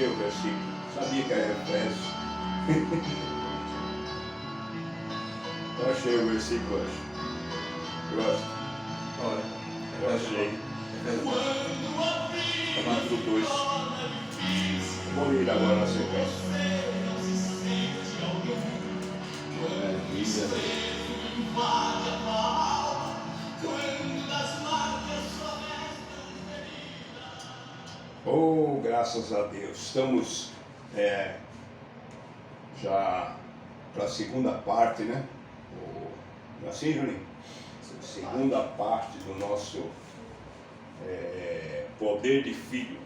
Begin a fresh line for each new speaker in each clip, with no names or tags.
achei o versículo. Sabia que era Efésios. Eu achei o versículo hoje. Gosto.
Olha,
Eu achei. Capítulo 2. Vou ler agora na sequência. Oh, graças a Deus. Estamos já para a segunda parte, né? Não é assim, Juninho? Segunda parte do nosso poder de filho.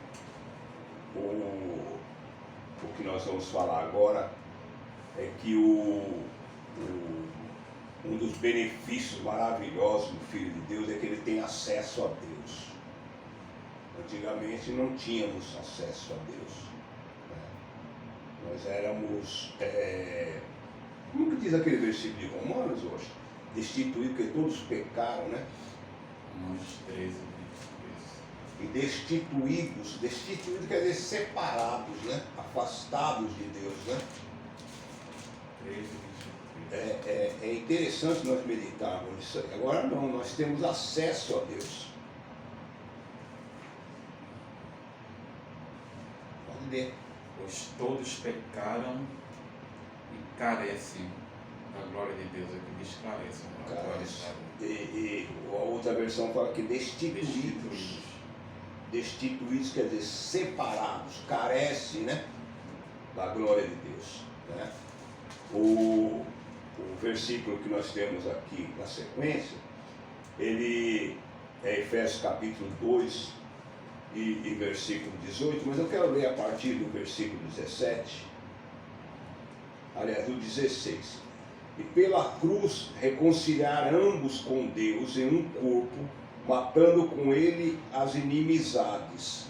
O que nós vamos falar agora é que um dos benefícios maravilhosos do Filho de Deus é que ele tem acesso a Deus. Antigamente não tínhamos acesso a Deus. Né? Nós éramos, como que diz aquele versículo de Romanos hoje? Destituídos, porque todos pecaram, né?
Romanos 13, 23.
E destituídos quer dizer separados, né? Afastados de Deus, né?
13, 23.
É interessante nós meditarmos nisso aí. Agora não, nós temos acesso a Deus. Pode ler.
Pois todos pecaram e carecem da glória de Deus. Aqui diz carecem da glória de Deus.
E a outra versão fala que destituídos. Destituídos quer dizer separados, carecem, né, da glória de Deus. Né? O versículo que nós temos aqui na sequência, ele é Efésios capítulo 2 e versículo 18, mas eu quero ler a partir do versículo 17, aliás, do 16. E pela cruz reconciliar ambos com Deus em um corpo, matando com ele as inimizades.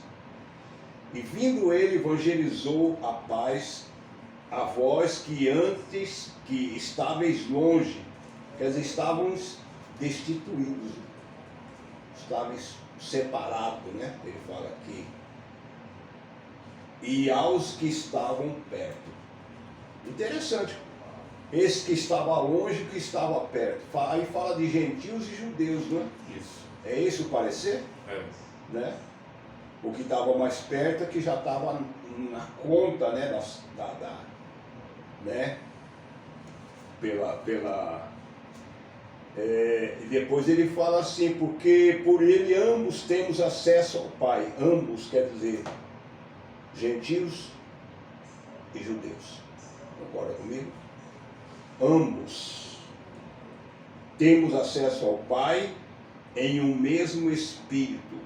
E vindo ele evangelizou a paz a vós que antes que estáveis longe, quer dizer, estávamos destituídos, estávamos separados, né? Ele fala aqui. E aos que estavam perto. Interessante. Esse que estava longe e que estava perto. Aí fala de gentios e judeus, não é?
Isso.
É esse o parecer?
É.
Né? O que estava mais perto é que já estava na conta, né? Né? E depois ele fala assim, porque por ele ambos temos acesso ao Pai. Ambos quer dizer gentios e judeus. Concorda comigo? Ambos temos acesso ao Pai em um mesmo Espírito,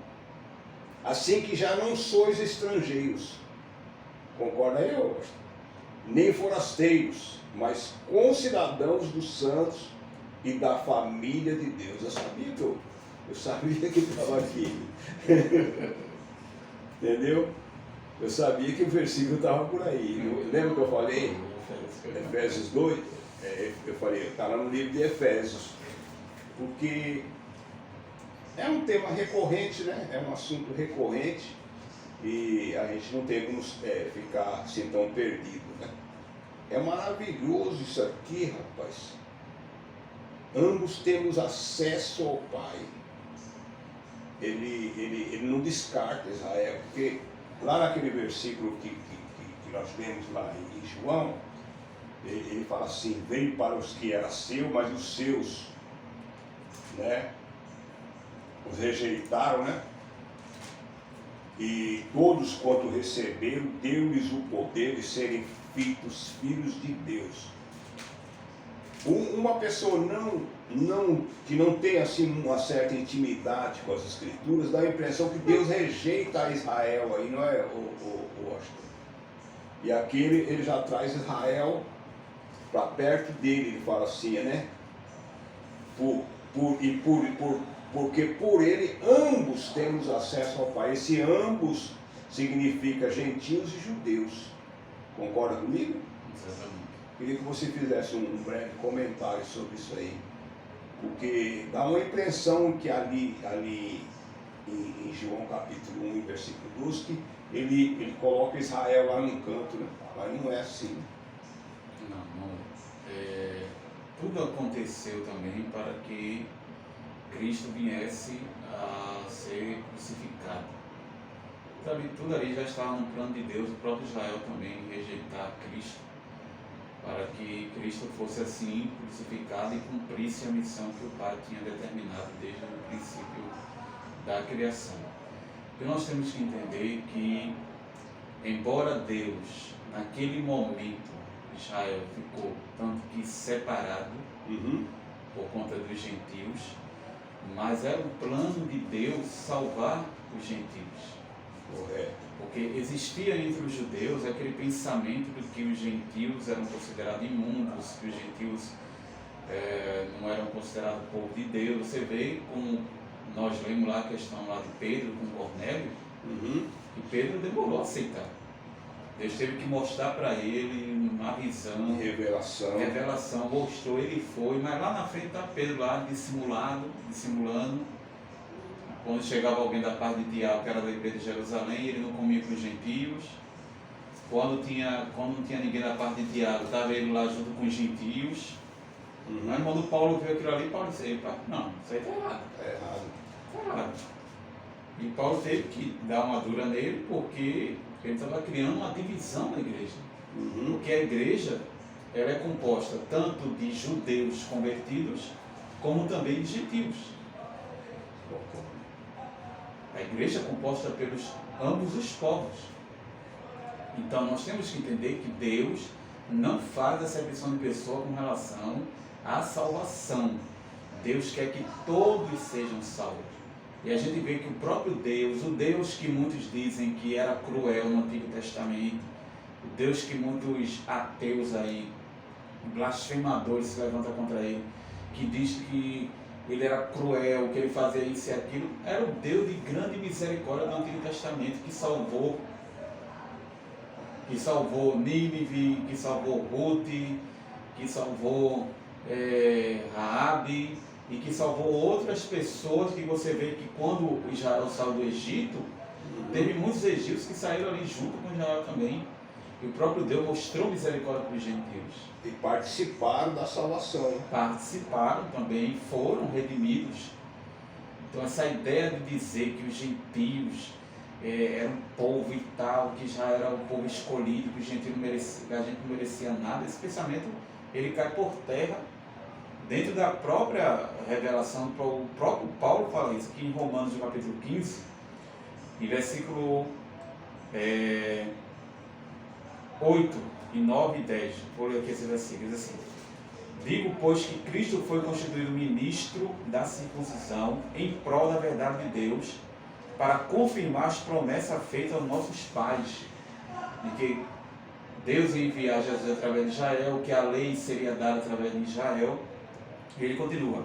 assim que já não sois estrangeiros, concorda aí, Augusto? Nem forasteiros, mas concidadãos dos santos e da família de Deus. Eu sabia que estava aqui. Entendeu? Eu sabia que o versículo estava por aí. Lembra que eu falei? Efésios 2? Eu falei, está lá no livro de Efésios. Porque é um tema recorrente, né? É um assunto recorrente e a gente não tem como ficar assim tão perdido, né? É maravilhoso isso aqui, rapaz. Ambos temos acesso ao Pai. Ele não descarta Israel, porque lá naquele versículo que nós lemos lá em João, ele fala assim, veio para os que era seu, mas os seus, né, os rejeitaram, né? E todos quanto receberam, deu-lhes o poder de serem feitos filhos de Deus. Uma pessoa que não tem assim uma certa intimidade com as Escrituras, dá a impressão que Deus rejeita Israel aí, não é, o Washington? E aqui ele já traz Israel para perto dele, ele fala assim, né? Porque por ele ambos temos acesso ao Pai. Esse ambos significa gentios e judeus. Concorda comigo?
Exatamente.
Queria que você fizesse um breve comentário sobre isso aí. Porque dá uma impressão que ali em João capítulo 1, versículo 12, que ele coloca Israel lá no canto, né? Mas não é assim.
Não é. Tudo aconteceu também para que Cristo viesse a ser crucificado. Sabe, tudo ali já estava no plano de Deus, o próprio Israel também rejeitar Cristo, para que Cristo fosse assim crucificado e cumprisse a missão que o Pai tinha determinado desde o princípio da criação. E nós temos que entender que, embora Deus, naquele momento, Israel ficou tanto que separado por conta dos gentios, mas era o plano de Deus salvar os gentios.
Correto.
Porque existia entre os judeus aquele pensamento de que os gentios eram considerados imundos, que os gentios não eram considerados povo de Deus. Você vê como nós lemos lá a questão lá de Pedro com Cornélio, que Pedro demorou a aceitar. Deus teve que mostrar para ele uma visão, revelação, mostrou, ele foi, mas lá na frente está Pedro lá dissimulando. Quando chegava alguém da parte de Tiago, que era da igreja de Jerusalém, ele não comia com os gentios. Quando não tinha ninguém da parte de Tiago, estava ele lá junto com os gentios. Mas quando Paulo viu aquilo ali, Paulo disse: não, isso aí está errado. Está errado. E Paulo teve que dar uma dura nele, porque ele estava criando uma divisão na igreja. Porque a igreja ela é composta tanto de judeus convertidos, como também de gentios. A igreja é composta pelos ambos os povos. Então nós temos que entender que Deus não faz acepção de pessoa com relação à salvação. Deus quer que todos sejam salvos. E a gente vê que o próprio Deus, o Deus que muitos dizem que era cruel no Antigo Testamento, o Deus que muitos ateus aí, blasfemadores se levantam contra ele, que diz que ele era cruel, que ele fazia isso e aquilo, era o Deus de grande misericórdia do Antigo Testamento, que salvou Nínive, que salvou Ruth, que salvou Raabe, e que salvou outras pessoas, que você vê que quando Israel saiu do Egito, teve muitos egípcios que saíram ali junto com Israel também. E o próprio Deus mostrou misericórdia para os gentios.
E participaram da salvação.
Participaram também, foram redimidos. Então essa ideia de dizer que os gentios eram um povo e tal, que já era o povo escolhido, que a gente não merecia nada, esse pensamento ele cai por terra dentro da própria revelação. O próprio Paulo fala isso aqui em Romanos, no capítulo 15, em versículo 8, e 9 e 10. Vou ler aqui esse versículo. Diz assim: digo, pois, que Cristo foi constituído ministro da circuncisão em prol da verdade de Deus, para confirmar as promessas feitas aos nossos pais, de que Deus ia enviar Jesus através de Israel, que a lei seria dada através de Israel. E ele continua: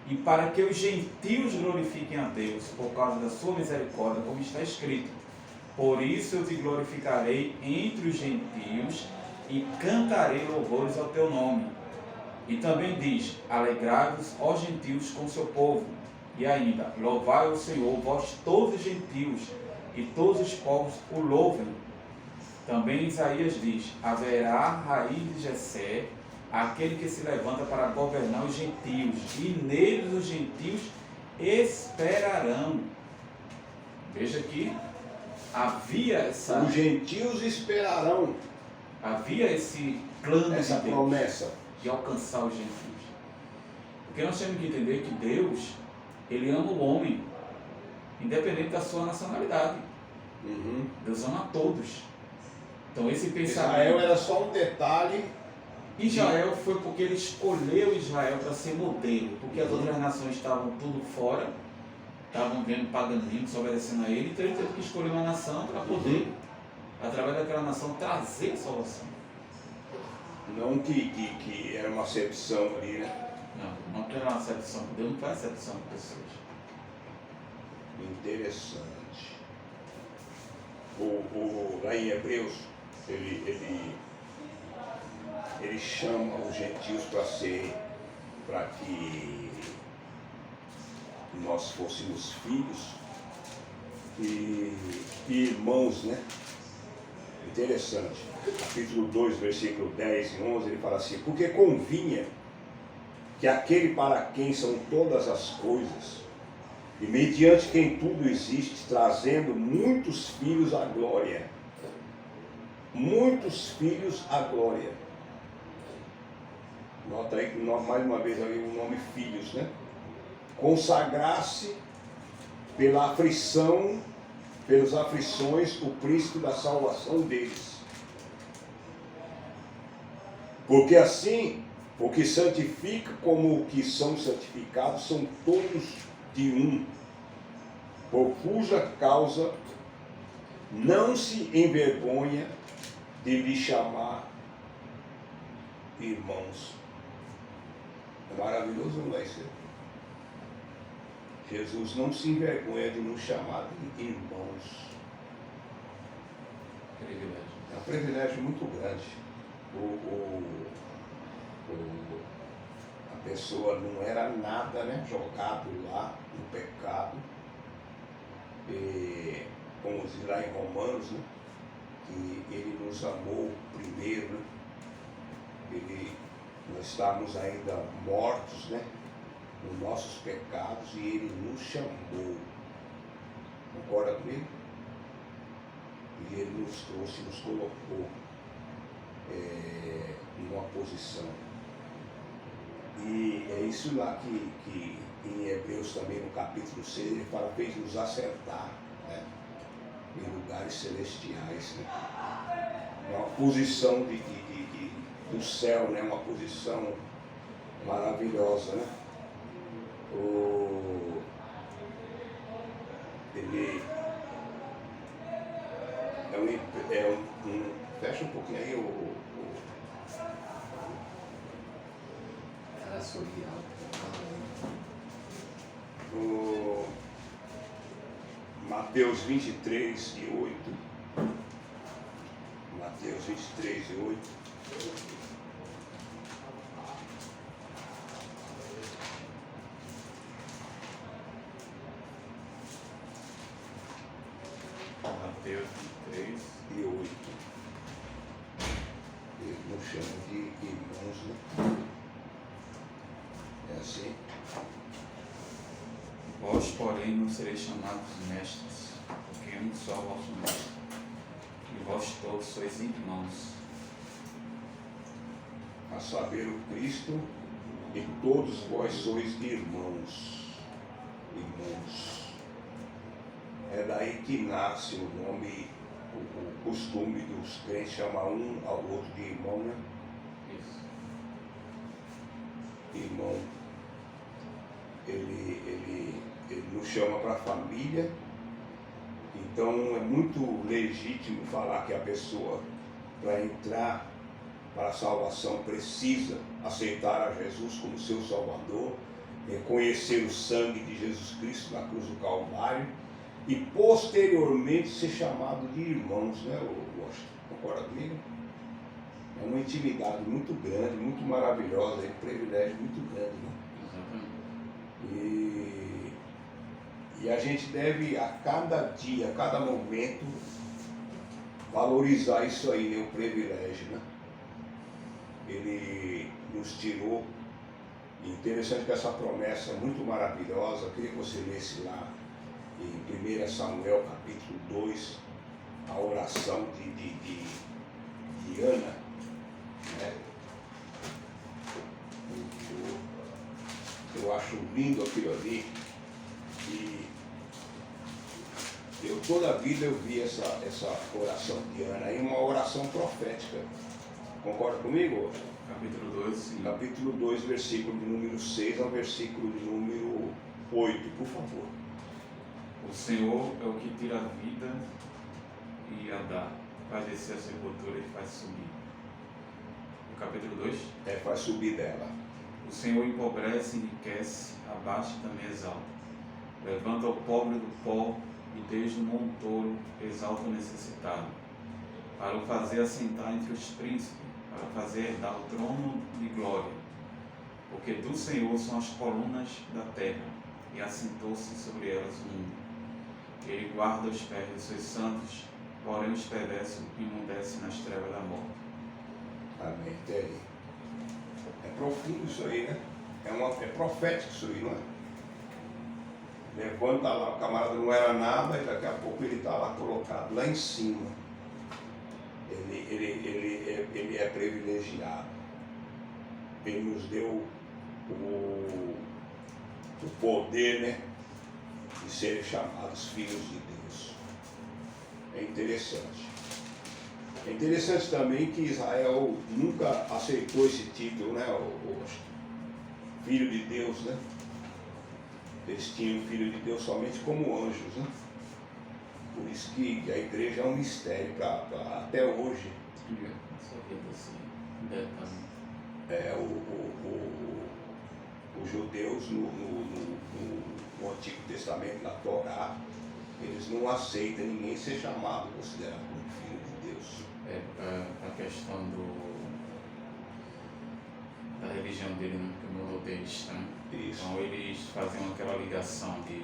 e para que os gentios glorifiquem a Deus por causa da sua misericórdia, como está escrito: por isso eu te glorificarei entre os gentios e cantarei louvores ao teu nome. E também diz: alegrai-vos, ó gentios, com seu povo. E ainda: louvai o Senhor, vós todos os gentios, e todos os povos o louvem. Também Isaías diz: haverá raiz de Jessé, aquele que se levanta para governar os gentios, e neles os gentios esperarão. Veja que havia essa...
Os gentios esperarão.
Havia esse plano,
essa
de Deus,
promessa
de alcançar os gentios. Porque nós temos que entender que Deus, ele ama o homem, independente da sua nacionalidade. Deus ama todos. Então esse pensamento...
Israel era só um detalhe.
Israel foi porque ele escolheu Israel para ser modelo, porque as outras nações estavam tudo fora, estavam vendo paganismo, desobedecendo a ele, então ele teve que escolher uma nação para poder, através daquela nação, trazer salvação.
Não que era uma acepção ali, né?
Não que era uma acepção. Deus não faz acepção de pessoas.
Interessante. Lá em Hebreus, ele chama os gentios para que nós fôssemos filhos, e irmãos, né? Interessante. Capítulo 2, versículo 10 e 11, ele fala assim: porque convinha que aquele para quem são todas as coisas, e mediante quem tudo existe, trazendo muitos filhos à glória. Muitos filhos à glória. Nota aí que mais uma vez aí o nome filhos, né? Consagrar-se pela aflição, pelas aflições, o príncipe da salvação deles. Porque assim, o que santifica como o que são santificados são todos de um, por cuja causa não se envergonha de lhe chamar irmãos. É maravilhoso, não vai ser? Jesus não se envergonha de nos chamar de irmãos.
Privilégio.
É um privilégio muito grande. A pessoa não era nada, né? Jogado lá no pecado. E, como diz lá em Romanos, né? Que ele nos amou primeiro, né? Nós estávamos ainda mortos, né? Nos nossos pecados, e ele nos chamou. Concorda comigo? E ele nos trouxe, nos colocou numa posição. E é isso lá que em Hebreus também, no capítulo 6, ele fala, fez nos acertar, né? Em lugares celestiais, né? Uma posição do céu, né? Uma posição maravilhosa, né? Ele fecha um pouquinho aí o Mateus 23 e 8. Mateus 23 e 8.
Mateus 23
e 8. Ele nos chama de irmãos, né? É assim.
Vós, porém, não sereis chamados mestres, porque um só vosso mestre, e vós todos sois irmãos.
A saber, o Cristo, e todos vós sois irmãos. Irmãos. É daí que nasce o nome, o costume dos crentes chamar um ao outro de irmão, né?
Isso.
Irmão. Ele nos chama para a família. Então é muito legítimo falar que a pessoa, para entrar para a salvação, precisa aceitar a Jesus como seu Salvador, reconhecer o sangue de Jesus Cristo na cruz do Calvário e posteriormente ser chamado de irmãos, né? Concorda comigo? É uma intimidade muito grande, muito maravilhosa, é um privilégio muito grande, né? E a gente deve a cada dia, a cada momento, valorizar isso aí, né? O privilégio, né? Ele nos tirou. E interessante que essa promessa é muito maravilhosa. Eu queria que você lesse lá em 1 Samuel capítulo 2, a oração de Ana, né? Eu acho lindo aquilo ali. E eu toda a vida eu vi essa oração de Ana, e uma oração profética. Concorda comigo?
Capítulo 2, sim.
Capítulo 2, versículo de número 6 ao versículo de número 8, por favor.
O Senhor é o que tira a vida e a dá, faz descer a sepultura e faz subir. O capítulo 2?
Faz subir dela.
O Senhor empobrece e enriquece, abaixa e também exalta. Levanta o pobre do pó e desde o montouro exalta o necessitado, para o fazer assentar entre os príncipes, para fazer herdar o trono de glória. Porque do Senhor são as colunas da terra, e assentou-se sobre elas o mundo. que ele guarda os pés de seus santos, porém os perversos emudecem nas trevas da morte.
Amém. Até aí. É profundo isso aí, né? É profético isso aí, não é? Levanta lá, o camarada não era nada e daqui a pouco ele está lá colocado, lá em cima. Ele é privilegiado. Ele nos deu o poder, né, de serem chamados filhos de Deus. É interessante. É interessante também que Israel nunca aceitou esse título, né, o filho de Deus, né? Eles tinham o filho de Deus somente como anjos, né? Por isso que a igreja é um mistério até hoje. Os judeus no Antigo Testamento, na Torá, eles não aceitam ninguém ser chamado, considerado como filho de Deus.
A questão da religião dele, né, que é monoteísta, né?
Isso.
Então eles faziam aquela ligação de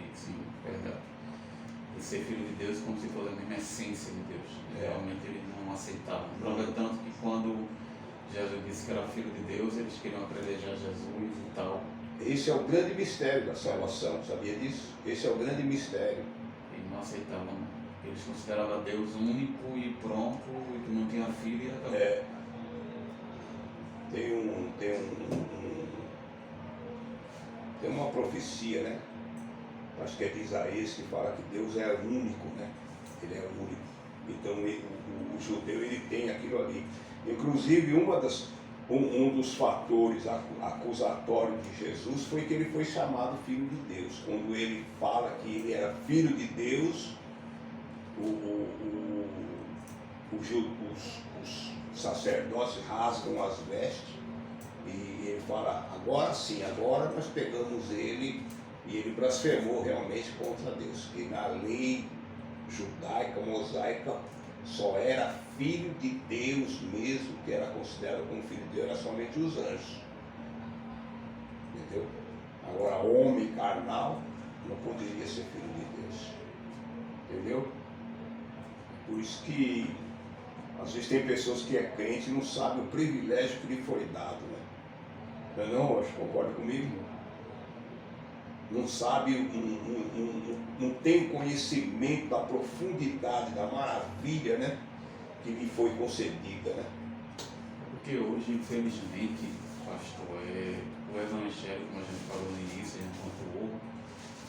ser filho de Deus como se fosse a mesma essência de Deus. Realmente eles não aceitavam. Prova tanto que quando Jesus disse que era filho de Deus, eles queriam apedrejar Jesus e tal.
Esse é o grande mistério da salvação, sabia disso? Esse é o grande mistério.
Eles não aceitavam. Eles consideravam Deus único e pronto, e que não tinha filho e acabou.
Tem uma profecia, né? Acho que é de Isaías, que fala que Deus é único, né? Ele é único. Então o judeu ele tem aquilo ali. Inclusive um dos fatores acusatórios de Jesus foi que ele foi chamado filho de Deus. Quando ele fala que ele era filho de Deus, os sacerdotes rasgam as vestes e ele fala, agora sim, agora nós pegamos ele, e ele blasfemou realmente contra Deus, que na lei judaica, mosaica, só era filho de Deus mesmo, que era considerado como filho de Deus, era somente os anjos. Entendeu? Agora, homem carnal não poderia ser filho de Deus. Entendeu? Por isso que às vezes tem pessoas que é crente e não sabem o privilégio que lhe foi dado, né? Não, acho que concorda comigo? Não sabe, não tem conhecimento da profundidade, da maravilha, né, que lhe foi concedida, né?
Porque hoje, infelizmente, pastor, o evangelho, como a gente falou no início, a gente pontuou,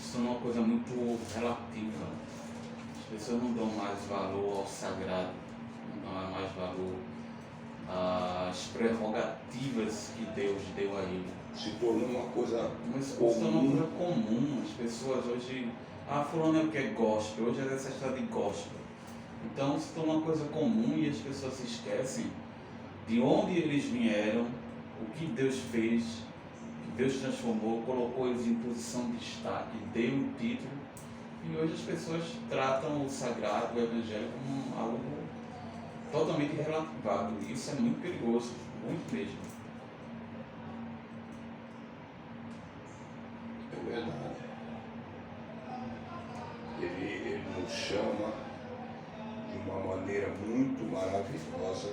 isso é uma coisa muito relativa. As pessoas não dão mais valor ao sagrado, não dão mais valor às prerrogativas que Deus deu a ele.
Se tornou uma coisa
comum. As pessoas hoje, fulano é o que é gospel, hoje é dessa história de gospel. Então se torna uma coisa comum e as pessoas se esquecem de onde eles vieram, o que Deus fez, que Deus transformou, colocou eles em posição de destaque, deu o título, e hoje as pessoas tratam o sagrado, o evangelho, como algo totalmente relativado. E isso é muito perigoso, muito mesmo.
É verdade. Ele nos chama de uma maneira muito maravilhosa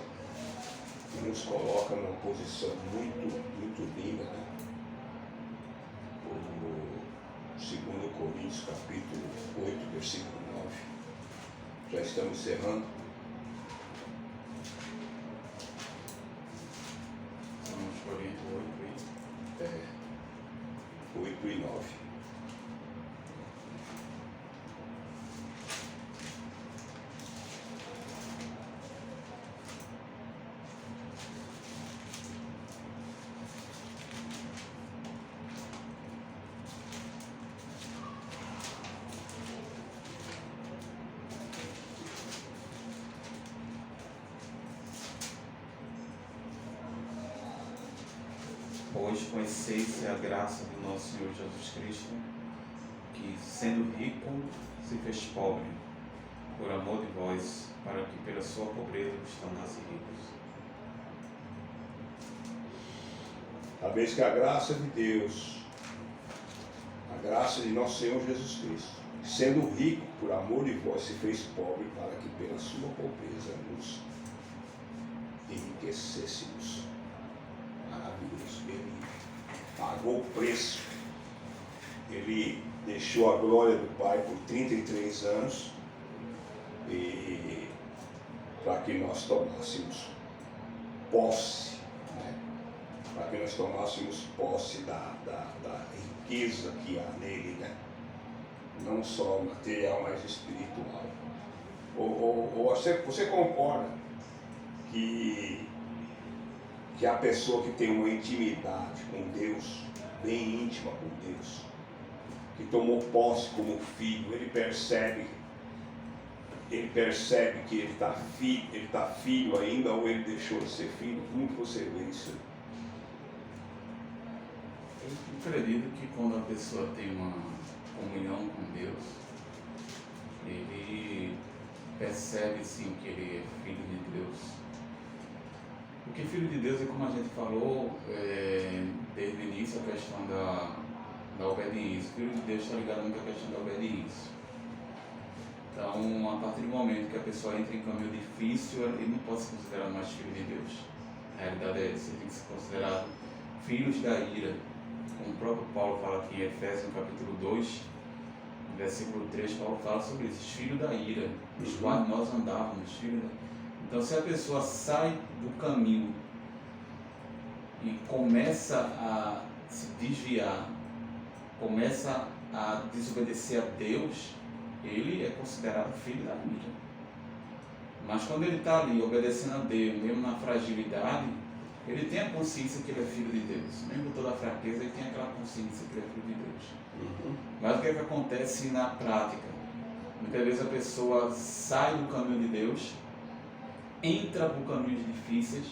e nos coloca numa posição muito linda, né? O 2 Coríntios capítulo 8, versículo 9. Já estamos encerrando.
Estamos Coríntios
8 e 9.
Pois conheceis a graça do nosso Senhor Jesus Cristo, que, sendo rico, se fez pobre, por amor de vós, para que pela sua pobreza vos tornasse ricos.
Talvez que a graça de Deus, a graça de nosso Senhor Jesus Cristo, sendo rico por amor de vós, se fez pobre, para que pela sua pobreza nos enriquecêssemos. Maravilhoso. Ele pagou o preço. Ele deixou a glória do Pai por 33 anos e para que nós tomássemos posse, né? Para que nós tomássemos posse da riqueza que há nele, né? Não só material, mas espiritual. Você concorda que a pessoa que tem uma intimidade com Deus, bem íntima com Deus, que tomou posse como filho, ele percebe que ele está filho ainda, ou ele deixou de ser filho? Como que você vê isso?
Eu acredito que quando a pessoa tem uma comunhão com Deus, ele percebe sim que ele é filho de Deus. Porque filho de Deus é, como a gente falou desde o início, a questão da obediência. Filho de Deus está ligado muito à questão da obediência. Então, a partir do momento que a pessoa entra em caminho difícil, ele não pode se considerar mais filho de Deus. A realidade é essa, ele tem que ser considerado filhos da ira. Como o próprio Paulo fala aqui em Efésios, no capítulo 2, versículo 3, Paulo fala sobre isso, filhos da ira, os quais nós andávamos, filhos da... Então, se a pessoa sai do caminho e começa a se desviar, começa a desobedecer a Deus, ele é considerado filho da ira. Mas quando ele está ali obedecendo a Deus, mesmo na fragilidade, ele tem a consciência que ele é filho de Deus. Mesmo com toda a fraqueza, ele tem aquela consciência que ele é filho de Deus. Mas o que é que acontece na prática? Muitas vezes a pessoa sai do caminho de Deus, entra por caminhos difíceis,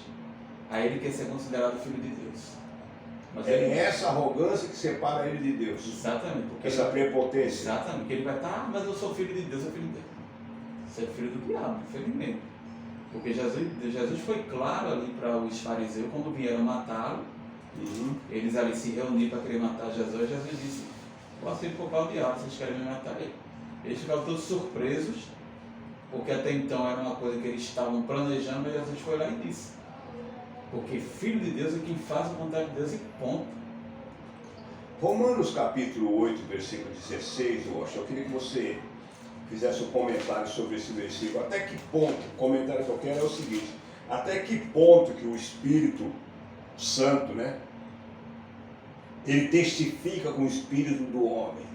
aí ele quer ser considerado filho de Deus. Mas
essa arrogância que separa ele de Deus.
Exatamente.
Essa prepotência.
Exatamente. Porque ele vai estar, mas eu sou filho de Deus, eu sou filho de Deus. Você é filho do diabo, infelizmente. Porque Jesus foi claro ali para os fariseus, quando vieram matá-lo, eles ali se reuniram para querer matar Jesus. Jesus disse: posso ir poupar o diabo, vocês querem me matar ele. Eles ficaram todos surpresos, porque até então era uma coisa que eles estavam planejando, mas Jesus foi lá e disse: porque filho de Deus é quem faz a vontade de Deus e ponto.
Romanos capítulo 8, versículo 16, eu queria que você fizesse um comentário sobre esse versículo. Até que ponto, o comentário que eu quero é o seguinte: até que ponto que o Espírito Santo, né, ele testifica com o Espírito do homem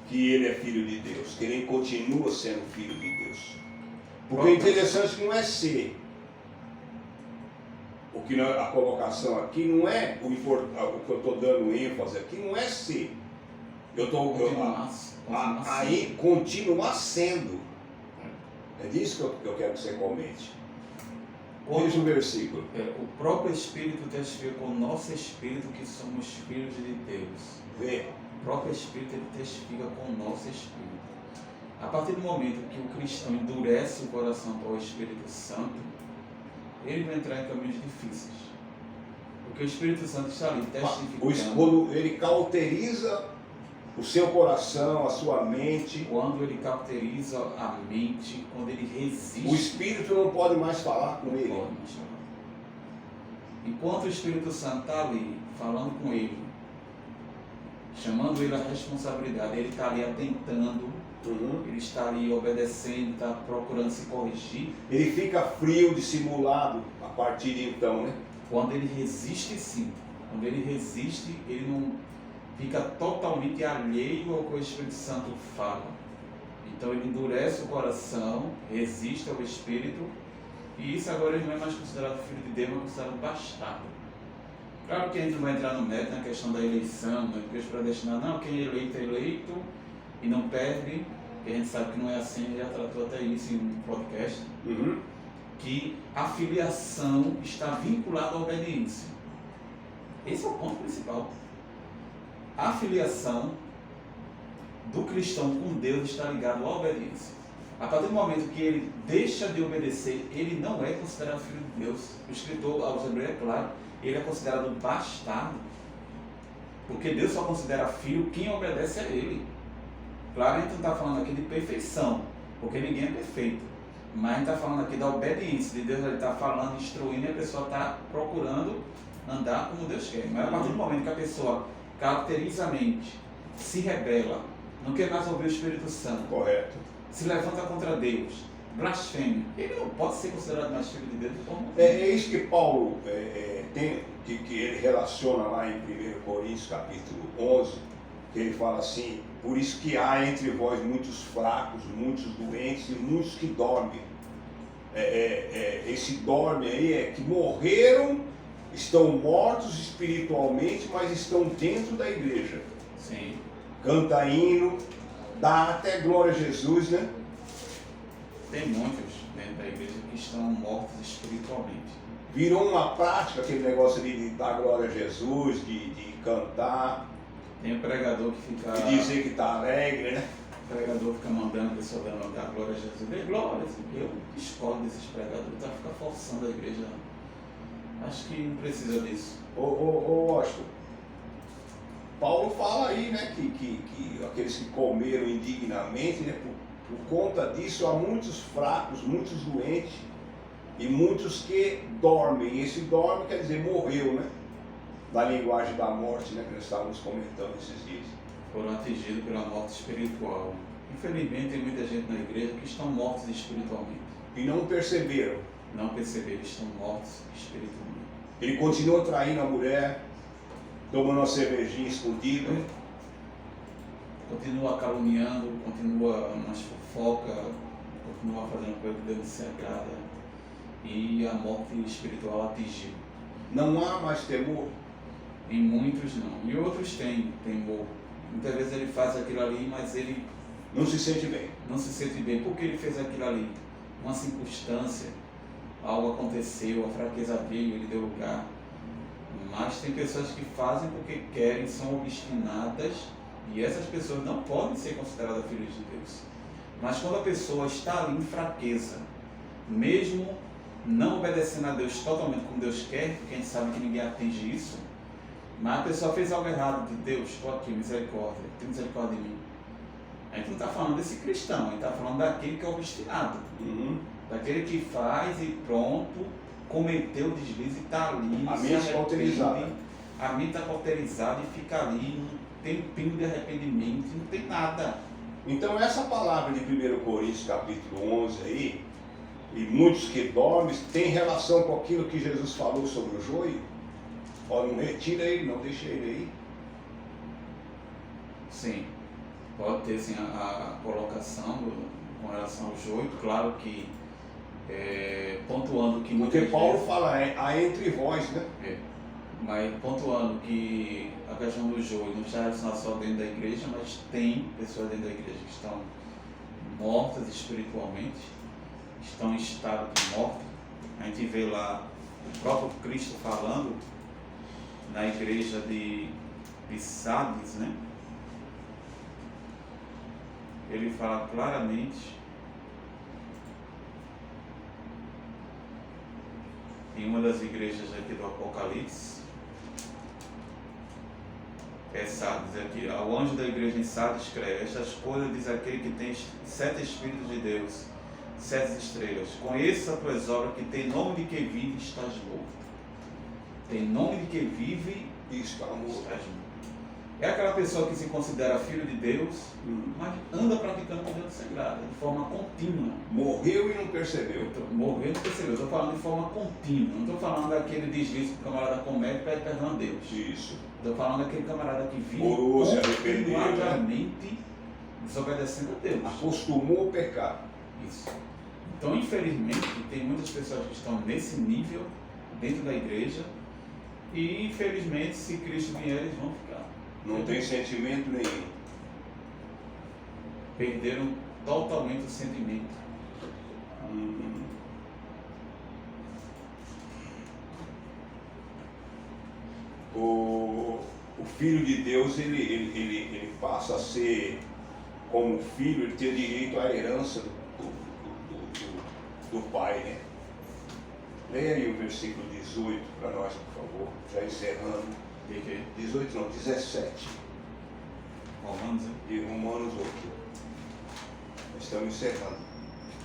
que ele é filho de Deus, que ele continua sendo filho de Deus. Porque o interessante que não é ser. O que a colocação aqui não é o que eu estou dando ênfase aqui, não é ser. Aí continuar sendo. É disso que eu quero que você comente. Veja o versículo.
O próprio Espírito testifica com o nosso Espírito que somos filhos de Deus.
Vê.
O próprio Espírito ele testifica com o nosso Espírito. A partir do momento que o cristão endurece o coração para o Espírito Santo, ele vai entrar em caminhos difíceis. Porque o Espírito Santo está ali testificando.
Ele cauteriza o seu coração, a sua mente.
Quando ele cauteriza a mente, quando ele resiste.
O Espírito não pode mais falar com ele.
Pode mais falar. Enquanto o Espírito Santo está ali, falando com ele, chamando ele à responsabilidade, ele está ali atentando. Ele está ali obedecendo, está procurando se corrigir.
Ele fica frio, dissimulado a partir de então, né?
Quando ele resiste, sim. Quando ele resiste, ele não fica totalmente alheio ao que o Espírito Santo fala. Então ele endurece o coração, resiste ao Espírito, e isso agora ele não é mais considerado filho de Deus, mas considerado bastardo. Claro que a gente não vai entrar no mérito na questão da eleição, né? Porque os predestinados, não, quem é eleito e não perde, que a gente sabe que não é assim, ele já tratou até isso em um podcast, que a filiação está vinculada à obediência. Esse é o ponto principal. A filiação do cristão com Deus está ligada à obediência. A partir do momento que ele deixa de obedecer, ele não é considerado filho de Deus. O escritor aos Hebreus é claro, ele é considerado bastardo. Porque Deus só considera filho quem obedece a ele. Claro, a gente não está falando aqui de perfeição, porque ninguém é perfeito. Mas a gente está falando aqui da obediência de Deus. Ele está falando, instruindo, e a pessoa está procurando andar como Deus quer. Mas a partir do momento que a pessoa caracteriza a mente, se rebela, não quer mais ouvir o Espírito Santo,
Correto.
se levanta contra Deus, blasfêmia, ele não pode ser considerado mais filho de Deus.
É isso que Paulo tem, que ele relaciona lá em 1 Coríntios capítulo 11, que ele fala assim: por isso que há entre vós muitos fracos, muitos doentes e muitos que dormem. Esse dorme aí é que morreram, estão mortos espiritualmente, mas estão dentro da igreja.
Sim.
Canta hino, dá até glória a Jesus, né?
Tem muitos dentro da igreja que estão mortos espiritualmente.
Virou uma prática aquele negócio de dar glória a Jesus, de cantar,
Tem um pregador que fica.
de dizer que está alegre, né?
O pregador fica mandando a pessoa dar glória a Jesus. Dê glória, assim. Eu discordo desses pregadores, tá? Fica forçando a igreja. Acho que não precisa disso.
Washington, Paulo fala aí, né, que aqueles que comeram indignamente, né, por conta disso há muitos fracos, muitos doentes e muitos que dormem. E esse dorme quer dizer morreu, né? Na linguagem da morte, né, que nós estávamos comentando esses dias.
Foram atingidos pela morte espiritual. Infelizmente, tem muita gente na igreja que estão mortos espiritualmente.
E não perceberam.
Não perceberam, estão mortos espiritualmente.
Ele continua traindo a mulher, tomando uma cervejinha escondida.
Continua caluniando, continua nas fofocas, continua fazendo coisa que Deus não se agrada. E a morte espiritual atingiu.
Não há mais temor.
Em muitos não. E outros têm temor. Muitas vezes ele faz aquilo ali, mas ele
Não se sente bem.
não se sente bem. Por que ele fez aquilo ali? Uma circunstância, algo aconteceu, a fraqueza veio, ele deu lugar. Mas tem pessoas que fazem porque querem, são obstinadas, e essas pessoas não podem ser consideradas filhos de Deus. Mas quando a pessoa está ali em fraqueza, mesmo não obedecendo a Deus totalmente como Deus quer, porque a gente sabe que ninguém atinge isso, mas a pessoa fez algo errado, de Deus, estou aqui, misericórdia, tem misericórdia de mim. A gente não está falando desse cristão, a gente está falando daquele que é obstinado, daquele que faz e pronto, cometeu o deslize e está ali,
A mente
se
cauterizada.
arrepende, a mente está cauterizada e fica ali, não tem pingo de arrependimento, não tem nada.
Então essa palavra de 1 Coríntios capítulo 11 aí, e muitos que dormem, tem relação com aquilo que Jesus falou sobre o joio? Ó, não retira ele, não deixa ele aí.
Sim, pode ter sim a colocação com relação ao joio, claro que pontuando que
Porque
muitas
Paulo
vezes,
fala, há entre vós, né?
mas pontuando que a questão do joio não está relacionada só dentro da igreja, mas tem pessoas dentro da igreja que estão mortas espiritualmente, estão em estado de morte. A gente vê lá o próprio Cristo falando na igreja de Sardes, né? Ele fala claramente em uma das igrejas aqui do Apocalipse, Sardes aqui, ao anjo da igreja em Sardes escreve: estas coisas diz aquele que tem 7 Espíritos de Deus, 7 estrelas, conheça as tuas obras, que tem nome de que vive e estás morto. Tem nome de que vive
E está morto.
estás morto. É aquela pessoa que se considera filho de Deus, mas anda praticando o Deus sagrado, de forma contínua.
Morreu e não percebeu.
Morreu e percebeu. Estou falando de forma contínua. Não estou falando daquele deslize que o camarada comete e pede perdão a Deus.
Isso.
Estou falando daquele camarada que vive
Orou, se arrependeu, né?
continuadamente desobedecendo a Deus.
Acostumou o pecado.
Isso. Então, infelizmente, tem muitas pessoas que estão nesse nível dentro da igreja e, infelizmente, se Cristo vier, eles vão ficar.
Não tem sentimento nenhum.
Perderam totalmente o sentimento.
O filho de Deus, ele passa a ser, como filho, ele tem direito à herança do pai, né? Leia aí o versículo 18 para nós, por favor, já encerrando.
De quê?
18 não, 17.
Romanos, hein?
de Romanos 8. Nós estamos encerrando.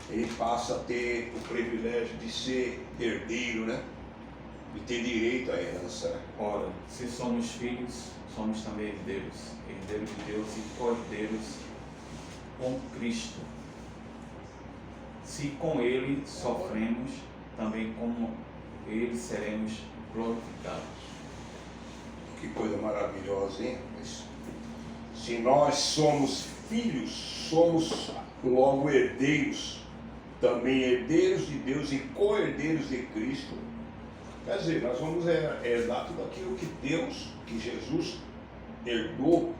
Ele passa a ter o privilégio de ser herdeiro, né? De ter direito à herança, né?
Ora, se somos filhos, somos também herdeiros, herdeiros de Deus e co-herdeiros com Cristo. Se com Ele sofremos, também com Ele seremos glorificados.
Que coisa maravilhosa, hein? Se nós somos filhos, somos logo herdeiros, também herdeiros de Deus e co-herdeiros de Cristo. Quer dizer, nós vamos herdar tudo aquilo que Deus, que Jesus herdou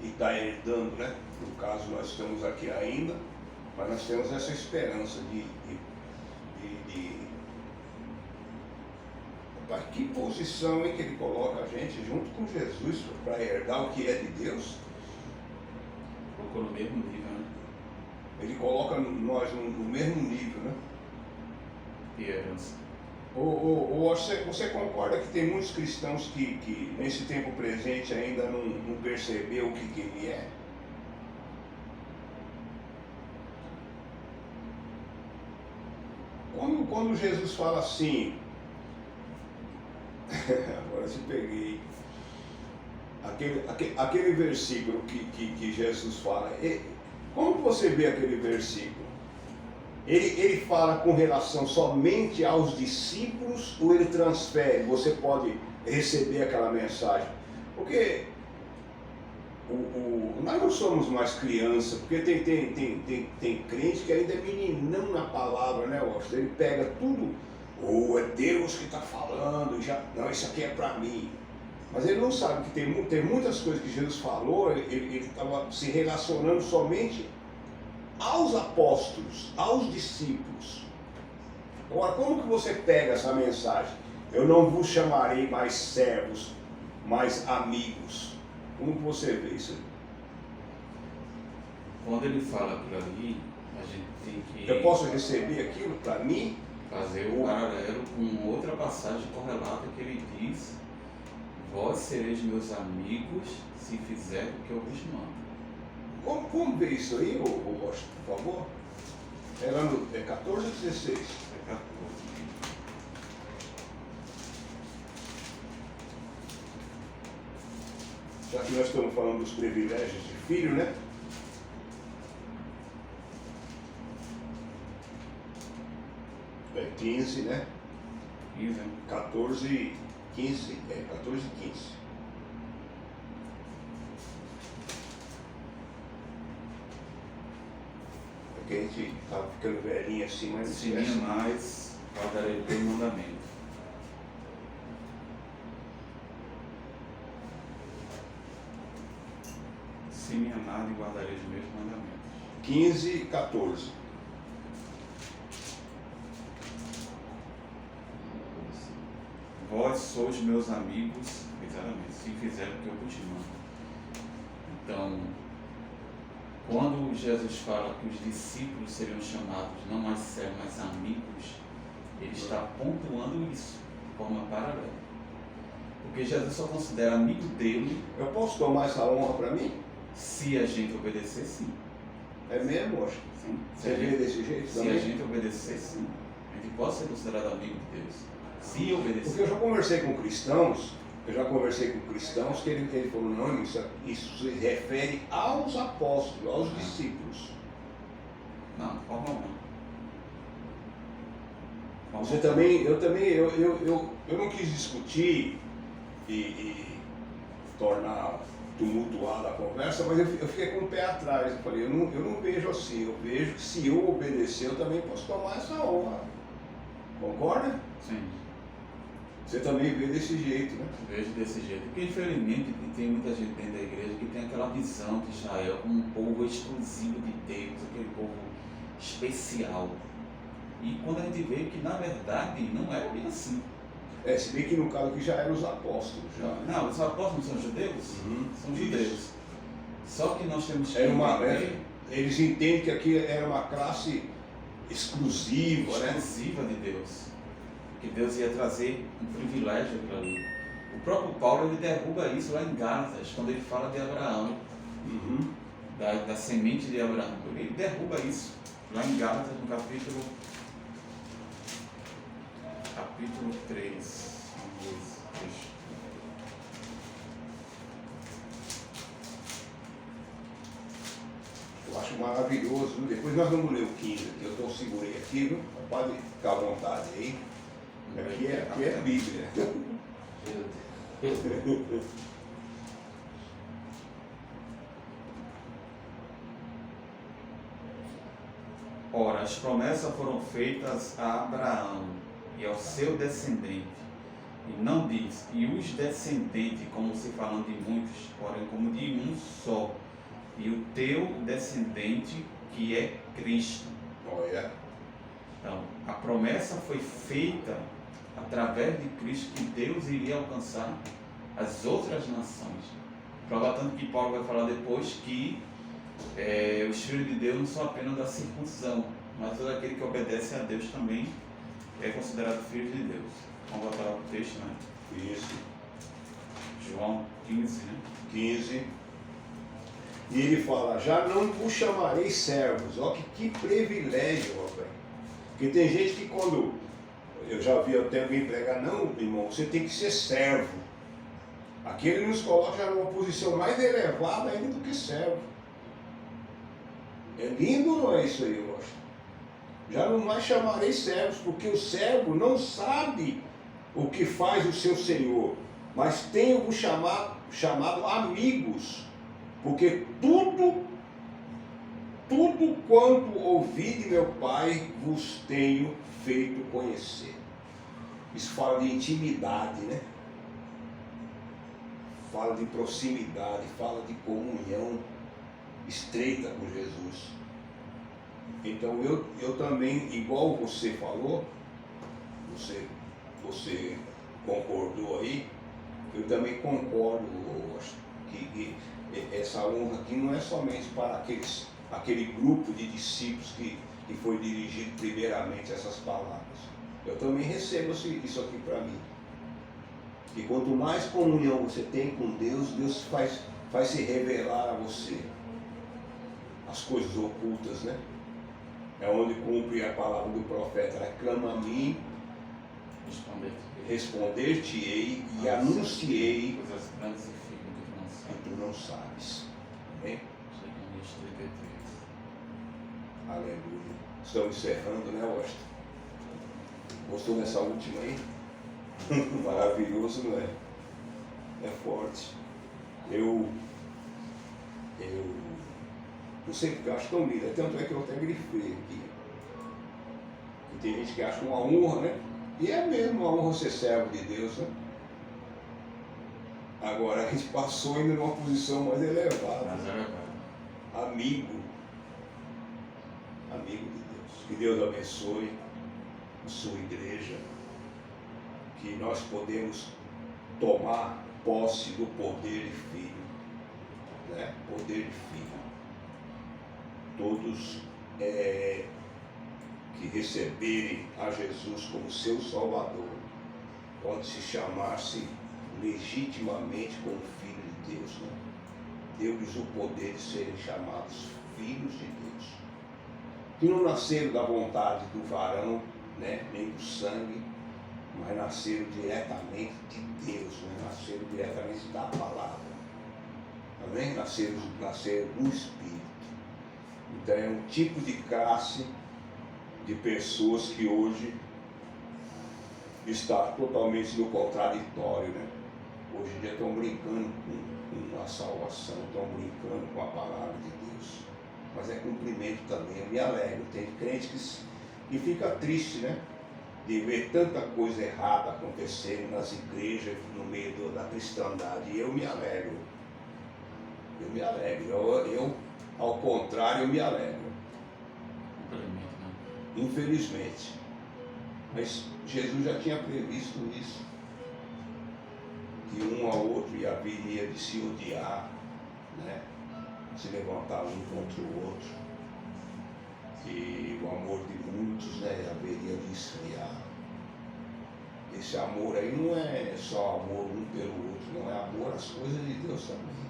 e está herdando, né? No caso, nós estamos aqui ainda, mas nós temos essa esperança de Rapaz, que posição em que ele coloca a gente junto com Jesus para herdar o que é de Deus?
Colocou no mesmo nível, né?
Ele coloca nós no mesmo nível, né?
E herança.
Ou você concorda que tem muitos cristãos que nesse tempo presente ainda não percebeu o que ele é? Quando Jesus fala assim, agora se peguei, aquele versículo que Jesus fala, como que você vê aquele versículo? Ele fala com relação somente aos discípulos ou ele transfere? Você pode receber aquela mensagem? Porque nós não somos mais criança, porque tem crente que ainda é meninão na palavra, né, Washington? Ele pega tudo, é Deus que está falando, não, isso aqui é para mim. Mas ele não sabe que tem muitas coisas que Jesus falou, ele estava se relacionando somente aos apóstolos, aos discípulos. Agora, como que você pega essa mensagem? Eu não vos chamarei mais servos, mas amigos. Como que você vê isso aí?
Quando ele fala aquilo ali, a gente tem que...
Eu posso receber aquilo para mim?
Fazer o paralelo com outra passagem correlata que ele diz: vós sereis meus amigos se fizer o que eu vos mando.
Como ver isso aí, Washington, por favor? É lá no 14 ou 16?
É 14.
Já que nós estamos falando dos privilégios de filho, né? É 15, né?
15, né?
14, 15, 14 e 15. Porque a gente estava ficando velhinho assim, mas não
Se
esquece.
minha mais, guardarei o teu mandamento. Se me amar, e guardarei os meus mandamentos.
15 e 14.
Vós sois meus amigos, exatamente, se fizeram o que eu vos mando. Então, quando Jesus fala que os discípulos seriam chamados não mais servos, mas amigos, ele está pontuando isso de forma paralela. Porque Jesus só considera amigo dele
Eu posso tomar essa honra para mim?
se a gente obedecer, sim.
É mesmo, Washington?
Sim.
Você vê desse jeito
Se a
também?
gente obedecer, sim. A gente pode ser considerado amigo de Deus. Se obedecer.
Porque eu já conversei com cristãos, que ele falou, não, isso se refere aos apóstolos, aos discípulos.
Não, forma não.
Eu não quis discutir e tornar tumultuada a conversa, mas eu fiquei com o pé atrás. Eu falei, eu não vejo assim, eu vejo que se eu obedecer, eu também posso tomar essa honra. Concorda?
Sim.
Você também vê desse jeito, né?
Vejo desse jeito. Porque, infelizmente, tem muita gente dentro da igreja que tem aquela visão de Israel como um povo exclusivo de Deus, aquele povo especial. E quando a gente vê que, na verdade, não era bem assim.
Se bem que no caso aqui já eram os apóstolos. Já.
Não, os apóstolos não são judeus? São judeus. Só que nós temos que
eles entendem que aqui era uma classe exclusiva, né?
exclusiva de Deus. Que Deus ia trazer um privilégio para ali. O próprio Paulo ele derruba isso lá em Gálatas, quando ele fala de Abraão, da semente de Abraão. Ele derruba isso lá em Gálatas, no capítulo 3. Vamos ver esse texto.
Eu acho maravilhoso. Depois nós vamos ler o 15 aqui. Eu segurei aqui, viu? Pode ficar à vontade aí. Aqui é Bíblia.
Ora, as promessas foram feitas a Abraão e ao seu descendente. E não diz, e os descendentes, como se falando de muitos, porém como de um só. E o teu descendente, que é Cristo.
Olha.
Então, a promessa foi feita através de Cristo que Deus iria alcançar as outras nações. Prova tanto que Paulo vai falar depois que os filhos de Deus não são apenas da circuncisão, mas todo aquele que obedece a Deus também é considerado filho de Deus. Vamos voltar ao texto, né?
Isso.
João 15, né?
15. E ele fala, já não vos chamarei servos. Olha que privilégio, rapaz. Porque tem gente que quando eu já vi até alguém pregar, não, irmão, você tem que ser servo. Aqui ele nos coloca numa posição mais elevada ainda do que servo. É lindo, não é isso aí, eu acho? Já não mais chamarei servos, porque o servo não sabe o que faz o seu senhor, mas tenho-vos chamado amigos, porque tudo quanto ouvi de meu Pai vos tenho feito conhecer. Isso fala de intimidade, né? Fala de proximidade, fala de comunhão estreita com Jesus. Então eu também, igual você falou, você concordou aí, eu também concordo que essa honra aqui não é somente para aquele grupo de discípulos que foi dirigido primeiramente a essas palavras. Eu também recebo isso aqui para mim. E quanto mais comunhão você tem com Deus, Deus faz se revelar a você as coisas ocultas, né? É onde cumpre a palavra do profeta, né? Clama a mim, responder-te-ei e anunciei
coisas grandes e firmes
que tu não sabes. Amém? Aleluia. Estamos encerrando, né, Washington? Gostou dessa última aí? Maravilhoso, não é? É forte. Eu não sei porque eu acho tão lindo, tanto é que eu até grifei aqui. E tem gente que acha uma honra, né? E é mesmo uma honra ser servo de Deus, né? Agora a gente passou ainda numa posição mais elevada. Amigo de Deus. Que Deus abençoe a sua igreja. Que nós podemos tomar posse do poder de filho, né? Poder de filho. Todos que receberem a Jesus como seu Salvador, podem se chamar-se legitimamente como filho de Deus, né? Deu-lhes o poder de serem chamados filhos de Deus, que não nasceram da vontade do varão, né? Nem do sangue, mas nasceram diretamente de Deus, né? Nasceram diretamente da palavra, amém? Nasceram do Espírito. Então é um tipo de classe de pessoas que hoje está totalmente no contraditório, né? Hoje em dia estão brincando com a salvação, estão brincando com a palavra de Deus, mas é cumprimento também. Eu me alegro, tem crente que fica triste, né? De ver tanta coisa errada acontecendo nas igrejas, no meio da cristandade, e eu me alegro. Eu ao contrário, eu me alegro. Infelizmente. Mas Jesus já tinha previsto isso. Que um ao outro haveria de se odiar, né? Se levantar um contra o outro. Que o amor de muitos, né, haveria de esfriar. Esse amor aí não é só amor um pelo outro, não, é amor às coisas de Deus também.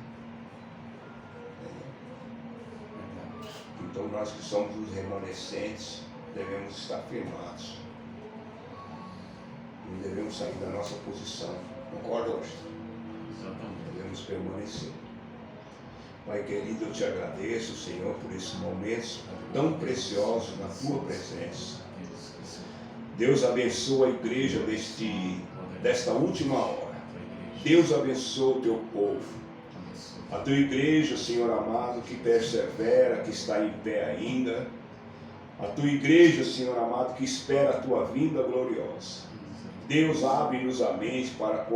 Então nós que somos os remanescentes devemos estar firmados. Não devemos sair da nossa posição. Concorda, hoje?
Exatamente.
Devemos permanecer. Pai querido, eu te agradeço, Senhor, por esses momentos tão preciosos na tua presença. Deus abençoa a igreja desta última hora. Deus abençoa o teu povo. A tua igreja, Senhor amado, que persevera, que está em pé ainda. A tua igreja, Senhor amado, que espera a tua vinda gloriosa. Deus, abre-nos a mente para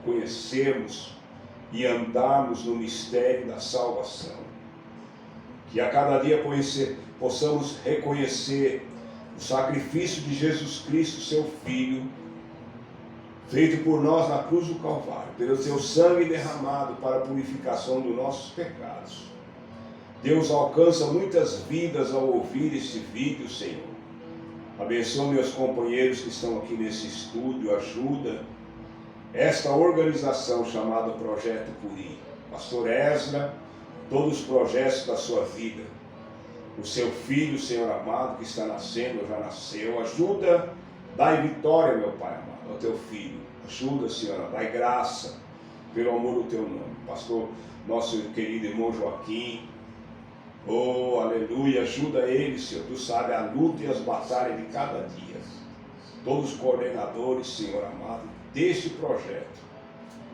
conhecermos e andarmos no mistério da salvação. Que a cada dia possamos reconhecer o sacrifício de Jesus Cristo, seu Filho, feito por nós na cruz do Calvário, pelo seu sangue derramado para a purificação dos nossos pecados. Deus, alcança muitas vidas ao ouvir este vídeo, Senhor. Abençoa meus companheiros que estão aqui nesse estúdio, ajuda esta organização chamada Projeto Puri. Pastor Ezra, todos os projetos da sua vida. O seu filho, Senhor amado, que está nascendo, já nasceu. Ajuda, dai vitória, meu Pai amado, ao teu filho. Ajuda, Senhor, dai graça, pelo amor do teu nome. Pastor, nosso querido irmão Joaquim, oh, aleluia, ajuda ele, Senhor. Tu sabes a luta e as batalhas de cada dia. Todos os coordenadores, Senhor amado, deste projeto.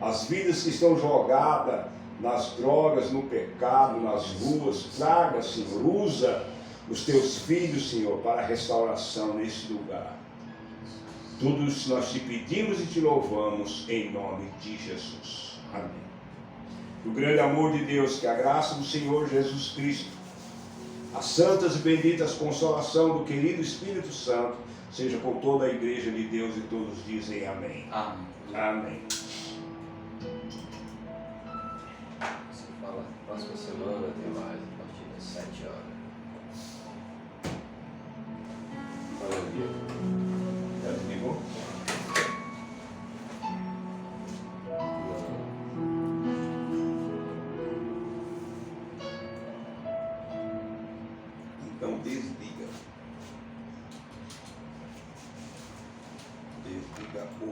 As vidas que estão jogadas nas drogas, no pecado, nas ruas, traga, Senhor, usa os teus filhos, Senhor, para a restauração nesse lugar. Tudo isso nós te pedimos e te louvamos em nome de Jesus. Amém. O grande amor de Deus, que a graça do Senhor Jesus Cristo, as santas e benditas consolação do querido Espírito Santo, seja com toda a igreja de Deus e todos dizem amém.
Amém.
Amém.
Você fala, próxima semana tem mais, a partir das 7 horas. Maravilha.
Já desligou? Então desliga. Desliga o